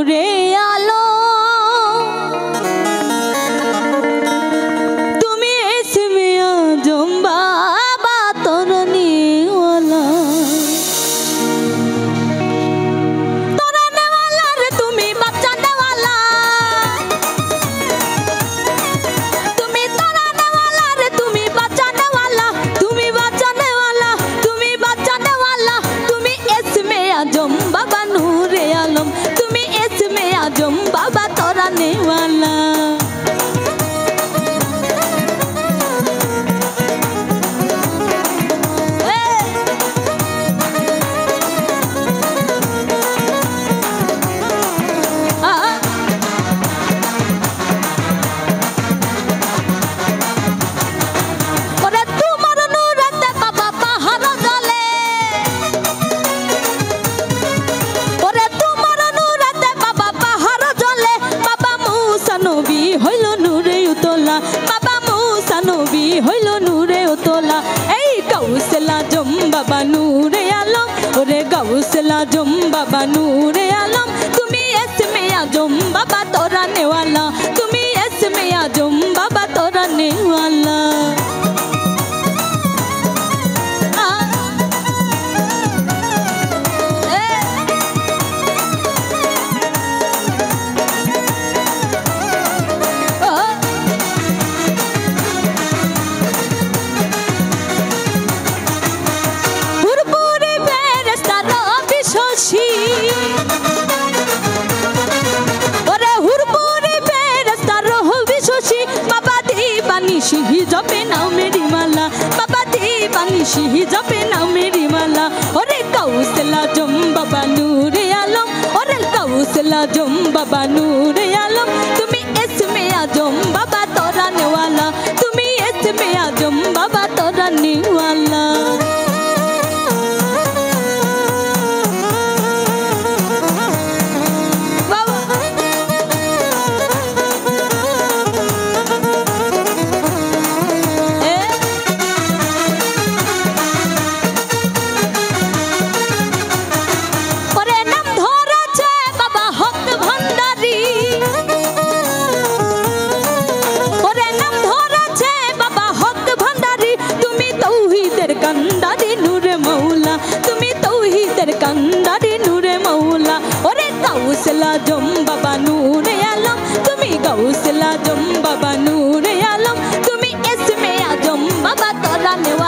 রে আলো তুমি এসমে আজম বাবা তরণীওয়ালা তরণীওয়ালা রে তুমি বাঁচানেওয়ালা তুমি তরণীওয়ালা রে তুমি বাঁচানেওয়ালা তুমি বাঁচানেওয়ালা তুমি বাঁচানেওয়ালা তুমি এসমে আজম বাবা নূরে আলম তুমি এসমে আজম বাবা তরণীওয়ালা বাবা মুসা নবী হইল নূরে উতলা এই গাউসুল আজম বাবা নূরে আলম ওরে গাউসুল আজম বাবা নূরে আলম তুমি এসমে আজম বাবা তরণীওয়ালা তুমি এসমে আজম বাবা তরণীওয়ালা सिही जपे ना मेरी माला बाबा दीवानी सिही जपे ना मेरी माला ओरे गाउसुल आजम बाबा नूरे आलम ओरे गाउसुल आजम बाबा नूरे आलम तुमी एसमे आजम बाबा तोरानेवाला तुमी एसमे आजम बाबा तोरानेवाला कंदारी नूरे मौला ओरे गाउसुल आजम बाबा नूरे आलम तुमी गाउसुल आजम बाबा नूरे आलम तुमी एसमे आजम बाबा तोरानेवाला